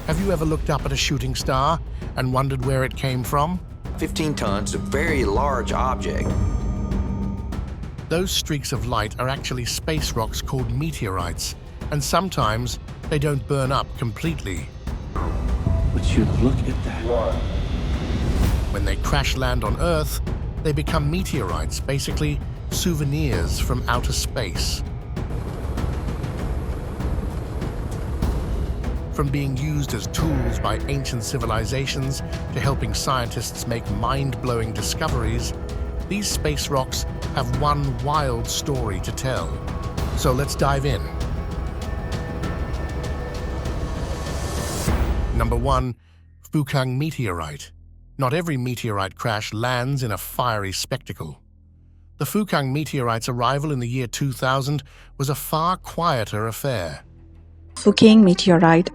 Have you ever looked up at a shooting star and wondered where it came from? 15 tons, a very large object. Those streaks of light are actually space rocks called meteorites, and sometimes they don't burn up completely. Would you look at that? When they crash land on Earth, they become meteorites, basically souvenirs from outer space. From being used as tools by ancient civilizations to helping scientists make mind-blowing discoveries, these space rocks have one wild story to tell. So let's dive in. Number 1. Fukang meteorite. Not every meteorite crash lands in a fiery spectacle. The Fukang meteorite's arrival in the year 2000 was a far quieter affair. Fukang meteorite,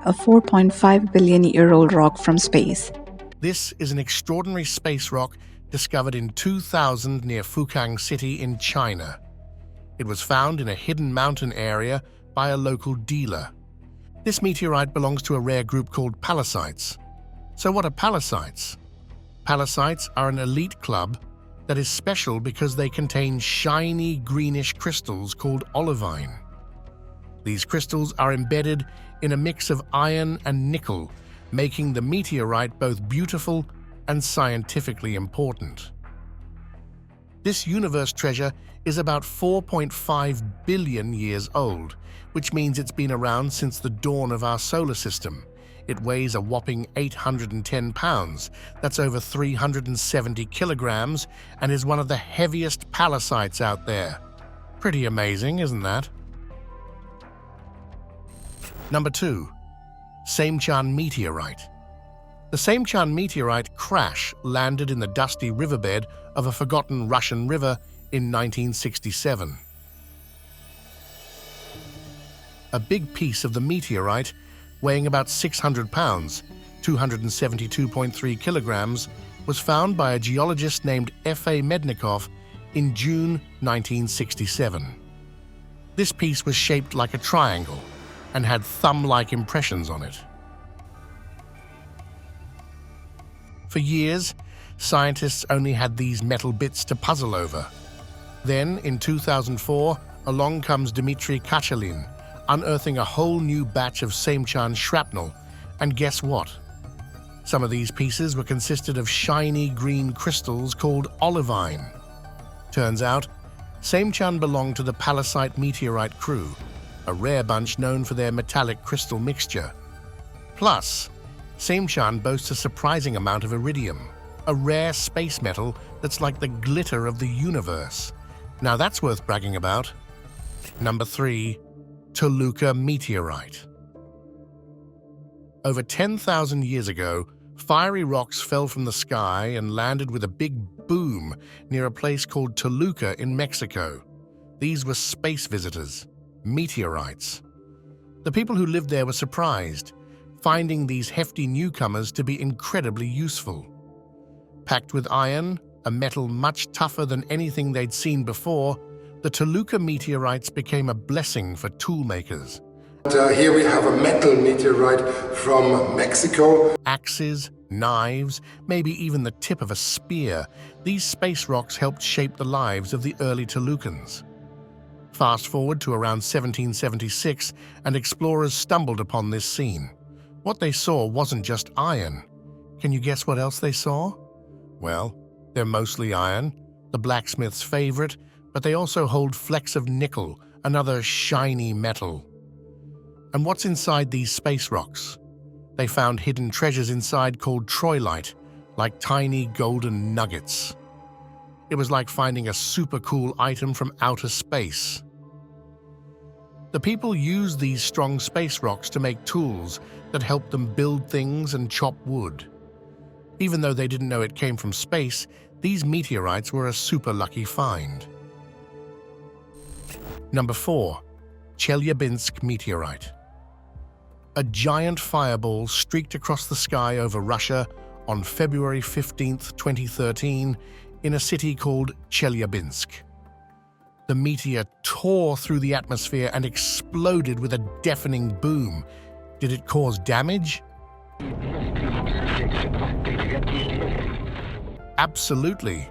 a 4.5 billion-year-old rock from space. This is an extraordinary space rock discovered in 2000 near Fukang City in China. It was found in a hidden mountain area by a local dealer. This meteorite belongs to a rare group called pallasites. So what are pallasites? Pallasites are an elite club that is special because they contain shiny greenish crystals called olivine. These crystals are embedded in a mix of iron and nickel, making the meteorite both beautiful and scientifically important. This universe treasure is about 4.5 billion years old, which means it's been around since the dawn of our solar system. It weighs a whopping 810 pounds, that's over 370 kilograms, and is one of the heaviest pallasites out there. Pretty amazing, isn't that? Number 2. Seymchan meteorite. The Seymchan meteorite crash landed in the dusty riverbed of a forgotten Russian river in 1967. A big piece of the meteorite, weighing about 600 pounds, 272.3 kilograms, was found by a geologist named F.A. Mednikov in June 1967. This piece was shaped like a triangle and had thumb-like impressions on it. For years, scientists only had these metal bits to puzzle over. Then, in 2004, along comes Dmitry Kachalin, unearthing a whole new batch of Seymchan shrapnel, and guess what? Some of these pieces were consisted of shiny green crystals called olivine. Turns out, Seymchan belonged to the pallasite meteorite crew, a rare bunch known for their metallic crystal mixture. Plus, Seymchan boasts a surprising amount of iridium, a rare space metal that's like the glitter of the universe. Now that's worth bragging about. Number 3. Toluca meteorite. Over 10,000 years ago, fiery rocks fell from the sky and landed with a big boom near a place called Toluca in Mexico. These were space visitors, meteorites. The people who lived there were surprised, finding these hefty newcomers to be incredibly useful. Packed with iron, a metal much tougher than anything they'd seen before, the Toluca meteorites became a blessing for toolmakers. Here we have a metal meteorite from Mexico. Axes, knives, maybe even the tip of a spear, these space rocks helped shape the lives of the early Tolucans. Fast forward to around 1776, and explorers stumbled upon this scene. What they saw wasn't just iron. Can you guess what else they saw? Well, they're mostly iron, the blacksmith's favorite, but they also hold flecks of nickel, another shiny metal. And what's inside these space rocks? They found hidden treasures inside called troilite, like tiny golden nuggets. It was like finding a super cool item from outer space. The people used these strong space rocks to make tools that helped them build things and chop wood. Even though they didn't know it came from space, these meteorites were a super lucky find. Number 4. Chelyabinsk meteorite. A giant fireball streaked across the sky over Russia on February 15, 2013, in a city called Chelyabinsk. The meteor tore through the atmosphere and exploded with a deafening boom. Did it cause damage? Absolutely.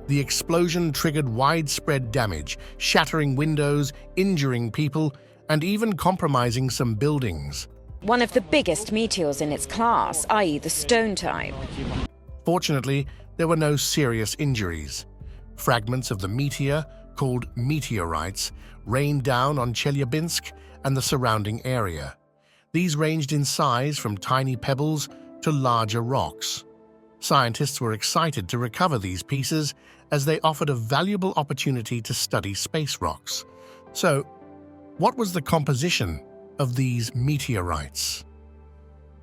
The explosion triggered widespread damage, shattering windows, injuring people, and even compromising some buildings. One of the biggest meteors in its class, i.e. the stone type. Fortunately, there were no serious injuries. Fragments of the meteor, called meteorites, rained down on Chelyabinsk and the surrounding area. These ranged in size from tiny pebbles to larger rocks. Scientists were excited to recover these pieces as they offered a valuable opportunity to study space rocks. So, what was the composition of these meteorites?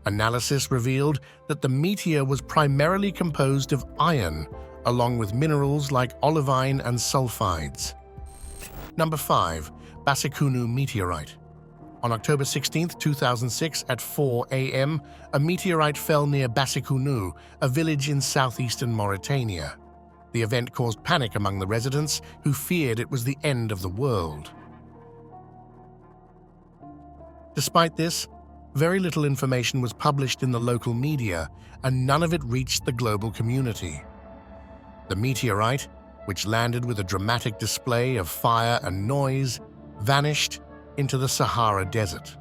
Analysis revealed that the meteor was primarily composed of iron, along with minerals like olivine and sulfides. Number 5. Bassikounou meteorite. On October 16, 2006, at 4 a.m., a meteorite fell near Bassikounou, a village in southeastern Mauritania. The event caused panic among the residents, who feared it was the end of the world. Despite this, very little information was published in the local media, and none of it reached the global community. The meteorite, which landed with a dramatic display of fire and noise, vanished into the Sahara Desert.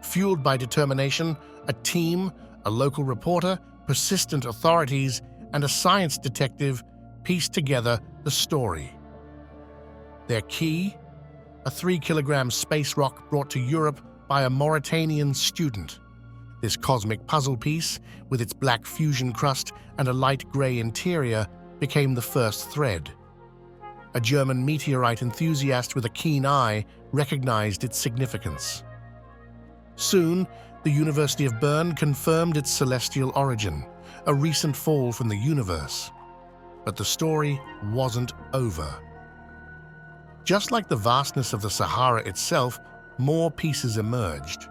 Fueled by determination, a team, a local reporter, persistent authorities, and a science detective pieced together the story. Their key? A 3-kilogram space rock brought to Europe by a Mauritanian student. This cosmic puzzle piece, with its black fusion crust and a light gray interior, became the first thread. A German meteorite enthusiast with a keen eye recognized its significance. Soon, the University of Bern confirmed its celestial origin, a recent fall from the universe. But the story wasn't over. Just like the vastness of the Sahara itself, more pieces emerged.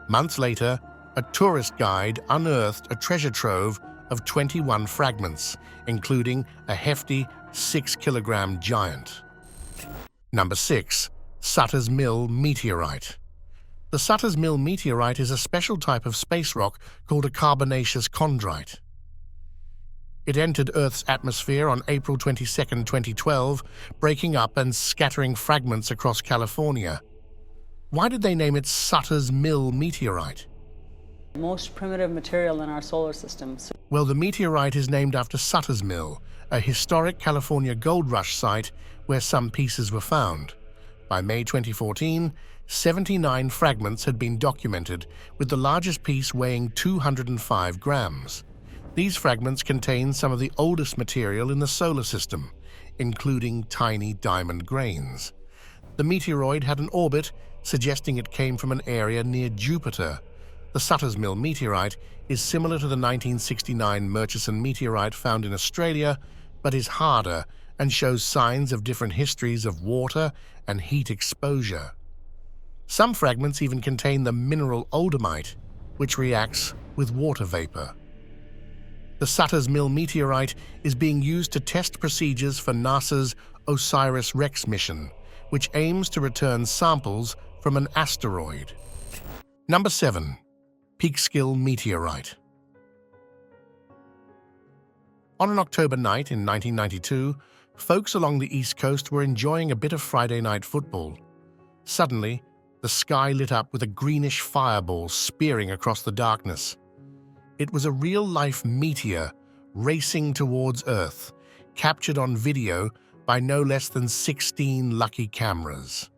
Months later, a tourist guide unearthed a treasure trove of 21 fragments, including a hefty 6-kilogram giant. Number 6. Sutter's Mill meteorite. The Sutter's Mill meteorite is a special type of space rock called a carbonaceous chondrite. It entered Earth's atmosphere on April 22, 2012, breaking up and scattering fragments across California. Why did they name it Sutter's Mill meteorite? Most primitive material in our solar system. Well, the meteorite is named after Sutter's Mill, a historic California gold rush site where some pieces were found. By May 2014, 79 fragments had been documented, with the largest piece weighing 205 grams. These fragments contain some of the oldest material in the solar system, including tiny diamond grains. The meteoroid had an orbit, suggesting it came from an area near Jupiter. The Sutter's Mill meteorite is similar to the 1969 Murchison meteorite found in Australia, but is harder and shows signs of different histories of water and heat exposure. Some fragments even contain the mineral oldamite, which reacts with water vapor. The Sutter's Mill meteorite is being used to test procedures for NASA's OSIRIS-REx mission, which aims to return samples from an asteroid. Number 7. Peekskill meteorite. On an October night in 1992, folks along the East Coast were enjoying a bit of Friday night football. Suddenly, the sky lit up with a greenish fireball spearing across the darkness. It was a real-life meteor racing towards Earth, captured on video by no less than 16 lucky cameras.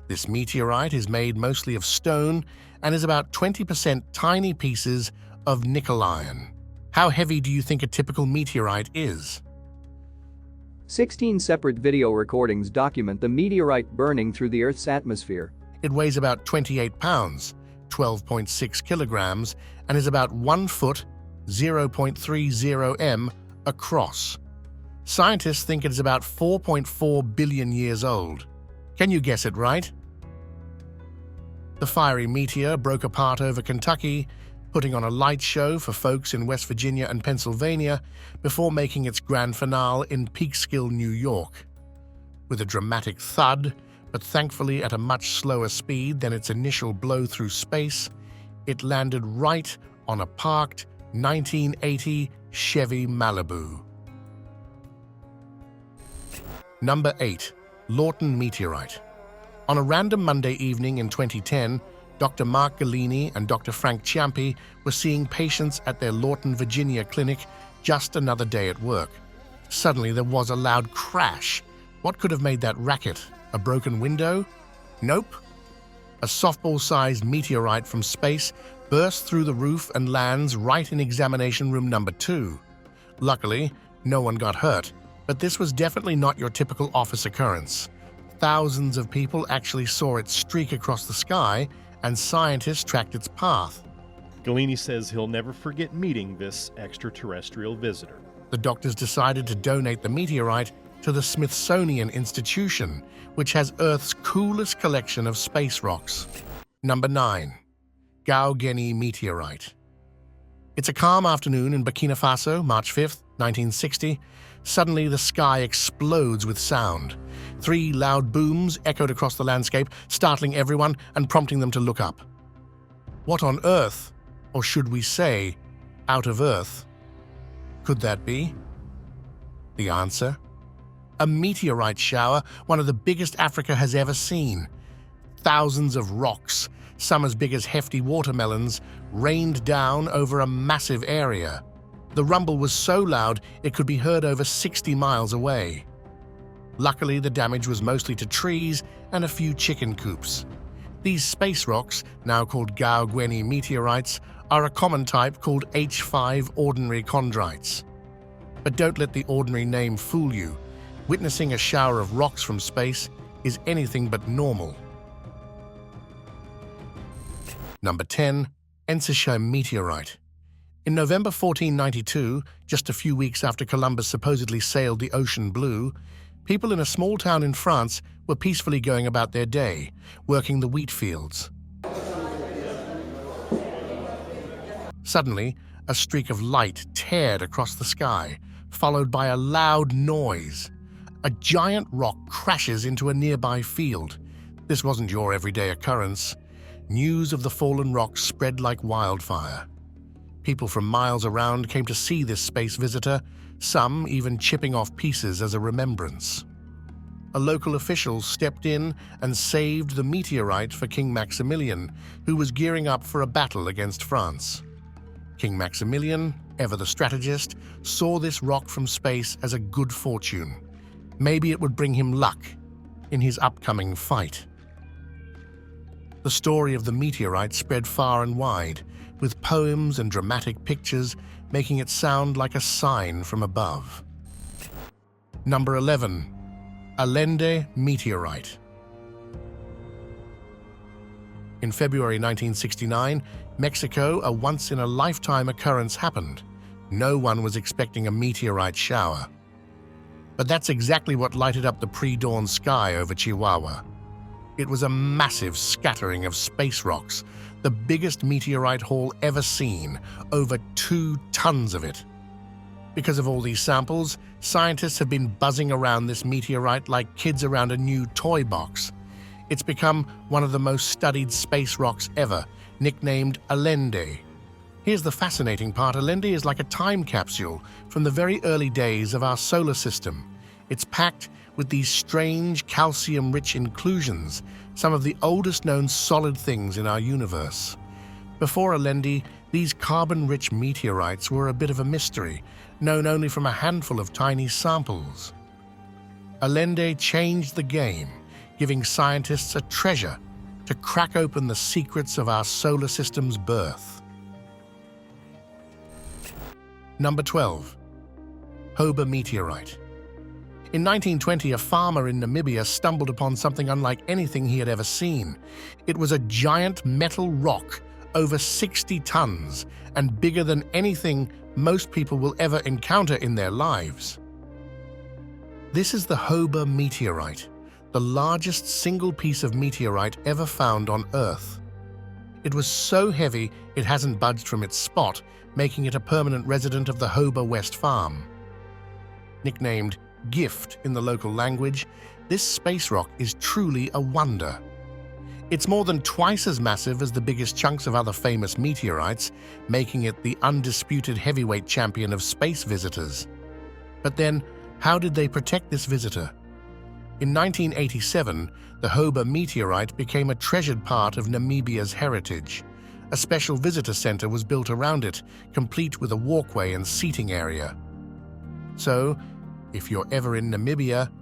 This meteorite is made mostly of stone and is about 20% tiny pieces of nickel iron. How heavy do you think a typical meteorite is? 16 separate video recordings document the meteorite burning through the Earth's atmosphere. It weighs about 28 pounds, 12.6 kilograms, and is about 1 foot, 0.30 m, across. Scientists think it is about 4.4 billion years old. Can you guess it right? The fiery meteor broke apart over Kentucky, putting on a light show for folks in West Virginia and Pennsylvania before making its grand finale in Peekskill, New York. With a dramatic thud, but thankfully at a much slower speed than its initial blow through space, it landed right on a parked 1980 Chevy Malibu. Number 8. Lorton Meteorite. On a random Monday evening in 2010, Dr. Mark Gweni and Dr. Frank Ciampi were seeing patients at their Lorton, Virginia clinic just another day at work. Suddenly there was a loud crash. What could have made that racket? A broken window? Nope. A softball-sized meteorite from space bursts through the roof and lands right in examination room number 2. Luckily, no one got hurt, but this was definitely not your typical office occurrence. Thousands of people actually saw it streak across the sky, and scientists tracked its path. Gweni says he'll never forget meeting this extraterrestrial visitor. The doctors decided to donate the meteorite to the Smithsonian Institution, which has Earth's coolest collection of space rocks. Number 9. Gweni Meteorite. It's a calm afternoon in Burkina Faso, March 5th, 1960. Suddenly, the sky explodes with sound. 3 loud booms echoed across the landscape, startling everyone and prompting them to look up. What on earth, or should we say, out of Earth, could that be? The answer? A meteorite shower, one of the biggest Africa has ever seen. Thousands of rocks, some as big as hefty watermelons, rained down over a massive area. The rumble was so loud it could be heard over 60 miles away. Luckily, the damage was mostly to trees and a few chicken coops. These space rocks, now called Gweni meteorites, are a common type called H5 ordinary chondrites. But don't let the ordinary name fool you. Witnessing a shower of rocks from space is anything but normal. Number 10. Ensisheim meteorite. In November 1492, just a few weeks after Columbus supposedly sailed the ocean blue, people in a small town in France were peacefully going about their day, working the wheat fields. Suddenly, a streak of light teared across the sky, followed by a loud noise. A giant rock crashes into a nearby field. This wasn't your everyday occurrence. News of the fallen rock spread like wildfire. People from miles around came to see this space visitor, some even chipping off pieces as a remembrance. A local official stepped in and saved the meteorite for King Maximilian, who was gearing up for a battle against France. King Maximilian, ever the strategist, saw this rock from space as a good fortune. Maybe it would bring him luck in his upcoming fight. The story of the meteorite spread far and wide, with poems and dramatic pictures making it sound like a sign from above. Number 11. Allende meteorite. In February 1969, Mexico, a once-in-a-lifetime occurrence happened. No one was expecting a meteorite shower. But that's exactly what lighted up the pre-dawn sky over Chihuahua. It was a massive scattering of space rocks, the biggest meteorite haul ever seen, over 2 tons of it. Because of all these samples, scientists have been buzzing around this meteorite like kids around a new toy box. It's become one of the most studied space rocks ever, nicknamed Allende. Here's the fascinating part. Allende is like a time capsule from the very early days of our solar system. It's packed with these strange calcium-rich inclusions, some of the oldest known solid things in our universe. Before Allende, these carbon-rich meteorites were a bit of a mystery, known only from a handful of tiny samples. Allende changed the game, giving scientists a treasure to crack open the secrets of our solar system's birth. Number 12. Hoba meteorite. In 1920, a farmer in Namibia stumbled upon something unlike anything he had ever seen. It was a giant metal rock, over 60 tons, and bigger than anything most people will ever encounter in their lives. This is the Hoba meteorite, the largest single piece of meteorite ever found on Earth. It was so heavy it hasn't budged from its spot, making it a permanent resident of the Hoba West Farm. Nicknamed Gift in the local language, This space rock is truly a wonder. It's more than twice as massive as the biggest chunks of other famous meteorites, making it the undisputed heavyweight champion of space visitors. But then, how did they protect this visitor? In 1987, the Hoba meteorite became a treasured part of Namibia's heritage. A special visitor center was built around it, complete with a walkway and seating area. So, if you're ever in Namibia,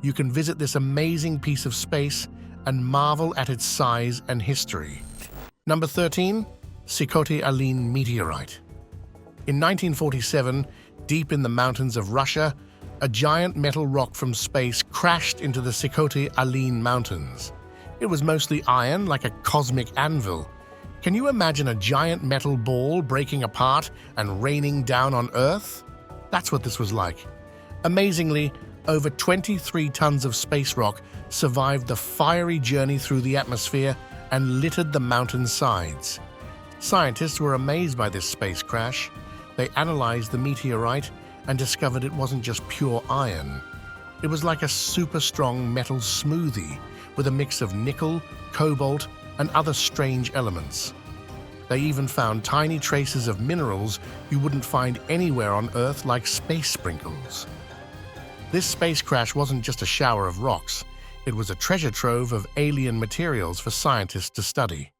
you can visit this amazing piece of space and marvel at its size and history. Number 13, Sikhote-Alin meteorite. In 1947, deep in the mountains of Russia, a giant metal rock from space crashed into the Sikhote-Alin mountains. It was mostly iron, like a cosmic anvil. Can you imagine a giant metal ball breaking apart and raining down on Earth? That's what this was like. Amazingly, over 23 tons of space rock survived the fiery journey through the atmosphere and littered the mountain's sides. Scientists were amazed by this space crash. They analyzed the meteorite and discovered it wasn't just pure iron. It was like a super strong metal smoothie with a mix of nickel, cobalt, and other strange elements. They even found tiny traces of minerals you wouldn't find anywhere on Earth, like space sprinkles. This space crash wasn't just a shower of rocks. It was a treasure trove of alien materials for scientists to study.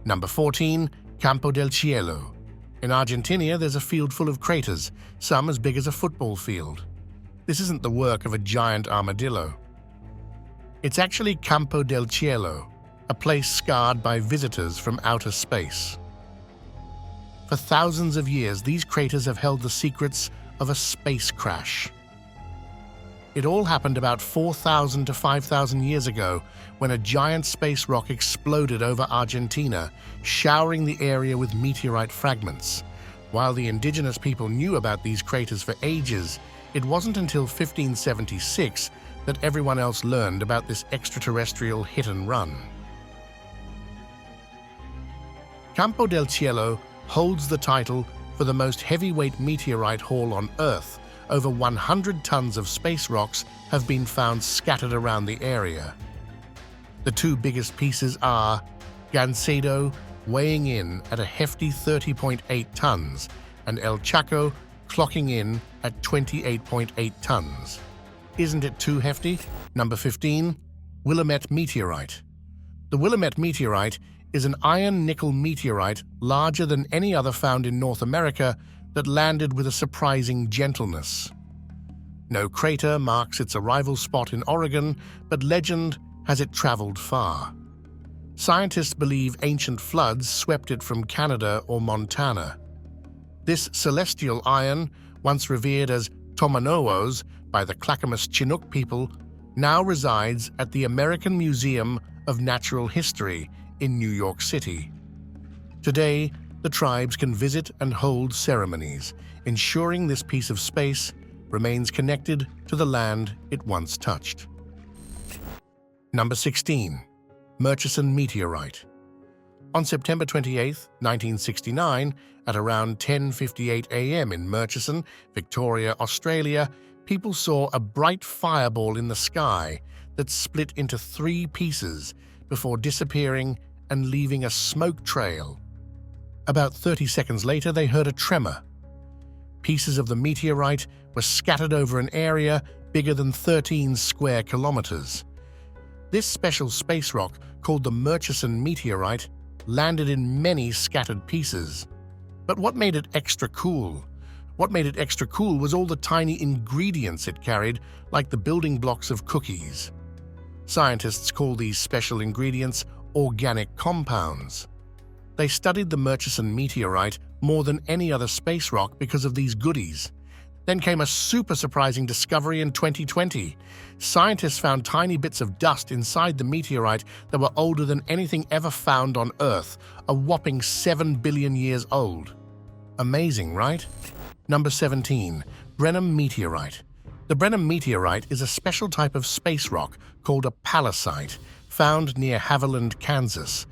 Number 14, Campo del Cielo. In Argentina, there's a field full of craters, some as big as a football field. This isn't the work of a giant armadillo. It's actually Campo del Cielo, a place scarred by visitors from outer space. For thousands of years, these craters have held the secrets of a space crash. It all happened about 4,000 to 5,000 years ago when a giant space rock exploded over Argentina, showering the area with meteorite fragments. While the indigenous people knew about these craters for ages, it wasn't until 1576 that everyone else learned about this extraterrestrial hit and run. Campo del Cielo holds the title for the most heavyweight meteorite haul on Earth. Over 100 tons of space rocks have been found scattered around the area. The two biggest pieces are Gancedo, weighing in at a hefty 30.8 tons, and El Chaco, clocking in at 28.8 tons. Isn't it too hefty? Number 15, Willamette meteorite. The Willamette meteorite is an iron-nickel meteorite larger than any other found in North America that landed with a surprising gentleness. No crater marks its arrival spot in Oregon, but legend has it traveled far. Scientists believe ancient floods swept it from Canada or Montana. This celestial iron, once revered as Tomanowos by the Clackamas Chinook people, now resides at the American Museum of Natural History in New York City. Today, the tribes can visit and hold ceremonies, ensuring this piece of space remains connected to the land it once touched. Number 16, Murchison meteorite. On September 28, 1969, at around 10:58 a.m. in Murchison, Victoria, Australia, people saw a bright fireball in the sky that split into 3 pieces before disappearing and leaving a smoke trail. About 30 seconds later, they heard a tremor. Pieces of the meteorite were scattered over an area bigger than 13 square kilometers. This special space rock, called the Murchison meteorite, landed in many scattered pieces. But what made it extra cool? What made it extra cool was all the tiny ingredients it carried, like the building blocks of cookies. Scientists call these special ingredients organic compounds. They studied the Murchison meteorite more than any other space rock because of these goodies. Then came a super surprising discovery in 2020. Scientists found tiny bits of dust inside the meteorite that were older than anything ever found on Earth, a whopping 7 billion years old. Amazing, right? Number 17, Brenham meteorite. The Brenham meteorite is a special type of space rock called a palisite, found near Haviland, Kansas.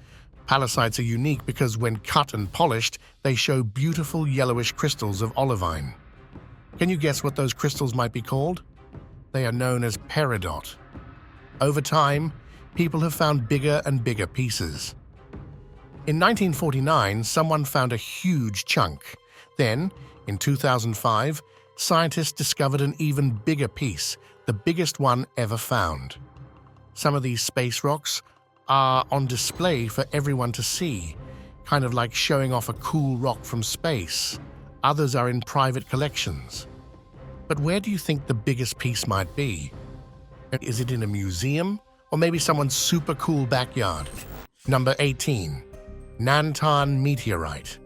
Palisites are unique because when cut and polished, they show beautiful yellowish crystals of olivine. Can you guess what those crystals might be called? They are known as peridot. Over time, people have found bigger and bigger pieces. In 1949, someone found a huge chunk. Then, in 2005, scientists discovered an even bigger piece, the biggest one ever found. Some of these space rocks are on display for everyone to see, kind of like showing off a cool rock from space. Others are in private collections. But where do you think the biggest piece might be? Is it in a museum or maybe someone's super cool backyard? Number 18. Nantan meteorite.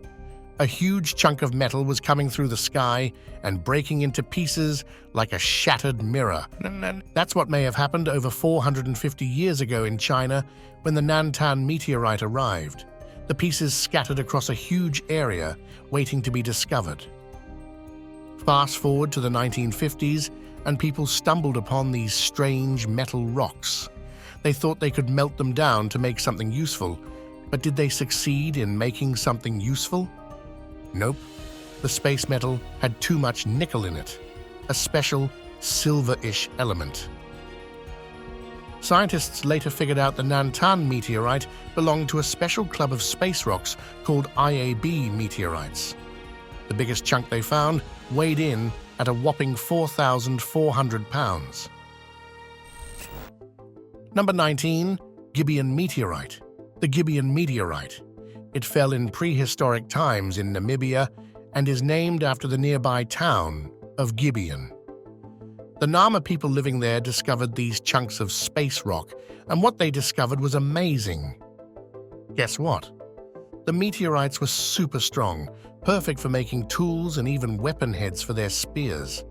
A huge chunk of metal was coming through the sky and breaking into pieces like a shattered mirror. That's what may have happened over 450 years ago in China when the Nantan meteorite arrived. The pieces scattered across a huge area waiting to be discovered. Fast forward to the 1950s, and people stumbled upon these strange metal rocks. They thought they could melt them down to make something useful, but did they succeed in making something useful? Nope. The space metal had too much nickel in it, a special silver-ish element. Scientists later figured out the Nantan meteorite belonged to a special club of space rocks called IAB meteorites. The biggest chunk they found weighed in at a whopping 4,400 pounds. Number 19. Gibeon meteorite. The Gibeon meteorite. It fell in prehistoric times in Namibia and is named after the nearby town of Gibeon. The Nama people living there discovered these chunks of space rock, and what they discovered was amazing. Guess what? The meteorites were super strong, perfect for making tools and even weapon heads for their spears.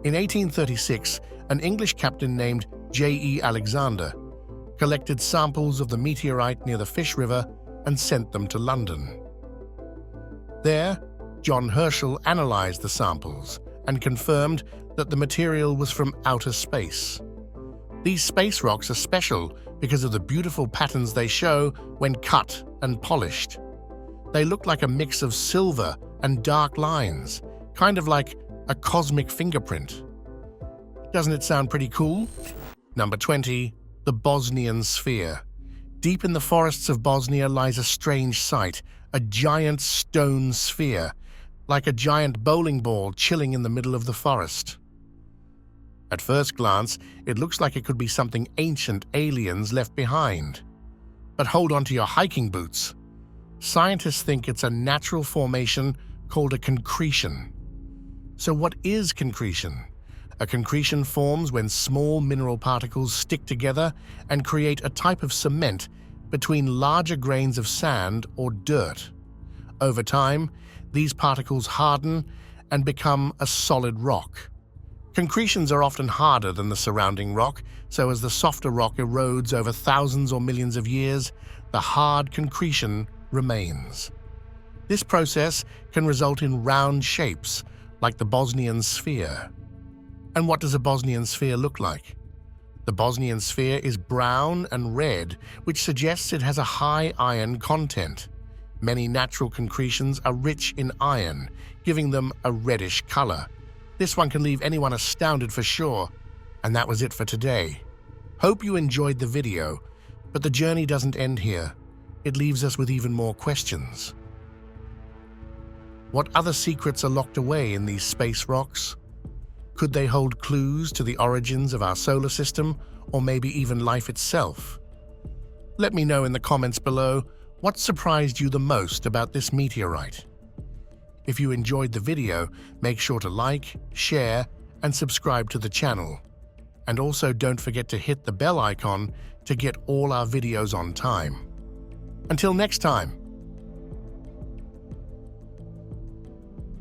In 1836, an English captain named J.E. Alexander collected samples of the meteorite near the Fish River and sent them to London. There, John Herschel analyzed the samples and confirmed that the material was from outer space. These space rocks are special because of the beautiful patterns they show when cut and polished. They look like a mix of silver and dark lines, kind of like a cosmic fingerprint. Doesn't it sound pretty cool? Number 20. The Bosnian sphere. Deep in the forests of Bosnia lies a strange sight, a giant stone sphere, like a giant bowling ball chilling in the middle of the forest. At first glance, it looks like it could be something ancient aliens left behind. But hold on to your hiking boots. Scientists think it's a natural formation called a concretion. So what is concretion? A concretion forms when small mineral particles stick together and create a type of cement between larger grains of sand or dirt. Over time, these particles harden and become a solid rock. Concretions are often harder than the surrounding rock, so as the softer rock erodes over thousands or millions of years, the hard concretion remains. This process can result in round shapes, like the Bosnian sphere. And what does a Bosnian sphere look like? The Bosnian sphere is brown and red, which suggests it has a high iron content. Many natural concretions are rich in iron, giving them a reddish color. This one can leave anyone astounded for sure. And that was it for today. Hope you enjoyed the video, but the journey doesn't end here. It leaves us with even more questions. What other secrets are locked away in these space rocks? Could they hold clues to the origins of our solar system, or maybe even life itself? Let me know in the comments below what surprised you the most about this meteorite. If you enjoyed the video, make sure to like, share, and subscribe to the channel. And also don't forget to hit the bell icon to get all our videos on time. Until next time,